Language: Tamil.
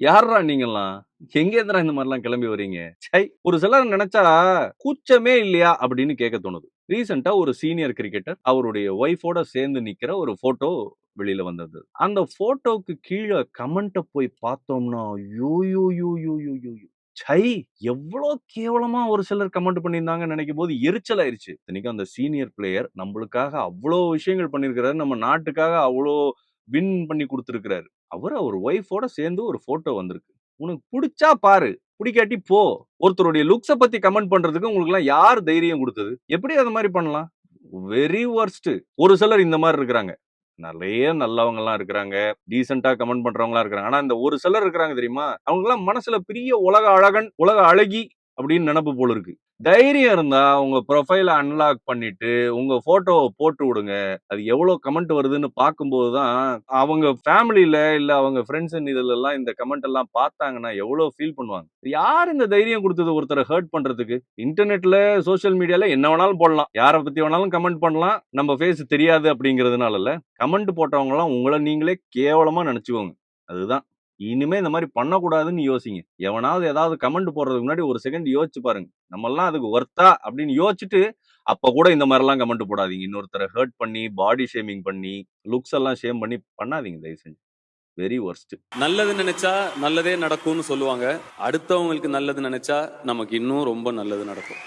யார்ரா நீங்கலாம்? எங்கேருந்துடா இந்த மாரிலாம் கிளம்பி வரீங்க? ச்சை! ஒரு சிலர் நெனச்சா, கூச்சமே இல்லையா? அப்படின்னு கேட்க தோணுது. ரீசென்ட்டா ஒரு சீனியர் கிரிக்கெட்டர் அவருடைய ஒய்ஃபோட சேர்ந்து நிக்கிற ஒரு ஃபோட்டோ வெளில வந்தது. அந்த ஃபோட்டோக்கு கீழ கமெண்ட்ட போய் பார்த்தோம்னா, யோயோயோயோயோயோ! ச்சை! எவ்ளோ கேவலமா ஒரு சிலர் கமெண்ட் பண்ணியிருந்தாங்கன்னு நெனைக்கும்போது எரிச்சல் ஆயிருச்சு. இத்தனைக்கும் அந்த சீனியர் பிளேயர் நம்பளுக்காக அவ்ளோ விஷயங்கள் பண்ணியிருக்கிறாரு. நம்ம நாட்டுக்காக அவ்ளோ வின் பண்ணி குடுத்திருக்கிறாரு. அவர் ஒய்ஃபோட சேர்ந்து ஒரு ஃபோட்டோ வந்திருக்கு. உனக்கு புடிச்சா பாரு. புடிக்காட்டி போ. ஒருத்தருடைய லுக்ஸ பத்தி கமெண்ட் பண்றதுக்கு உங்களுக்கெல்லாம் யார் தைரியம் குடுத்தது? எப்படி அது மாரி பண்ணலாம்? Very worst. ஒரு சிலர் இந்த மாரி இருக்கிறாங்க. நெறைய நல்லவங்கலாம் இருக்கிறாங்க. டீசென்ட்டா கமெண்ட் பண்றவங்கலாம் இருக்கிறாங்க. ஆனா இந்த ஒரு சிலர் இருக்கிறாங்க தெரியுமா? அவங்களுக்கெல்லாம் மனசுல பெரிய உலக அழகன், உலக அழகி அப்படின்னு நெனப்பு போல இருக்கு. தைரியம் இருந்தா உங்க ப்ரொஃபைல அன்லாக் பண்ணிட்டு, உங்க ஃபோட்டோவ போட்டு விடுங்க. அது எவ்வளோ கமெண்ட் வருதுன்னு பார்க்கும்போது தான், அவங்க ஃபேமிலில இல்ல அவங்க ஃபிரெண்ட்ஸ் இதுலலாம் இந்த கமெண்ட் எல்லாம் பார்த்தாங்கன்னா, எவ்வளோ ஃபீல் பண்ணுவாங்க. யார் இந்த தைரியம் குடுத்தது ஒருத்தர ஹர்ட் பண்றதுக்கு? இன்டர்நெட்ல, சோசியல் மீடியால என்ன வேணாலும் போடலாம். யார பத்தி வேணாலும் கமெண்ட் பண்ணலாம். நம்ம ஃபேஸ் தெரியாது அப்படிங்கிறதுனாலல்ல. கமெண்ட் போட்டவங்கலாம் உங்கள நீங்களே கேவலமா நெனச்சுக்கோங்க. அதுதான். இனிமே இந்த மாரி பண்ணக்கூடாதுன்னு யோசிங்க. எவனாவது ஏதாவது கமெண்ட் போடுறதுக்கு முன்னாடி ஒரு செகண்ட் யோசிச்சு பாருங்க. நம்மல்லாம் அதுக்கு வொர்த்தா அப்படின்னு யோசிச்சுட்டு, அப்ப கூட இந்த மாரிலாம் கமெண்ட் போடாதீங்க. இன்னொருத்தர ஹர்ட் பண்ணி, பாடி ஷேமிங் பண்ணி, லுக்ஸ் எல்லாம் ஷேம் பண்ணி பண்ணாதீங்க தயவு செஞ்சு. Very worst. நல்லது நினைச்சா நல்லதே நடக்கும்னு சொல்லுவாங்க. அடுத்தவங்களுக்கு நல்லது நினைச்சா நமக்கு இன்னும் ரொம்ப நல்லது நடக்கும்.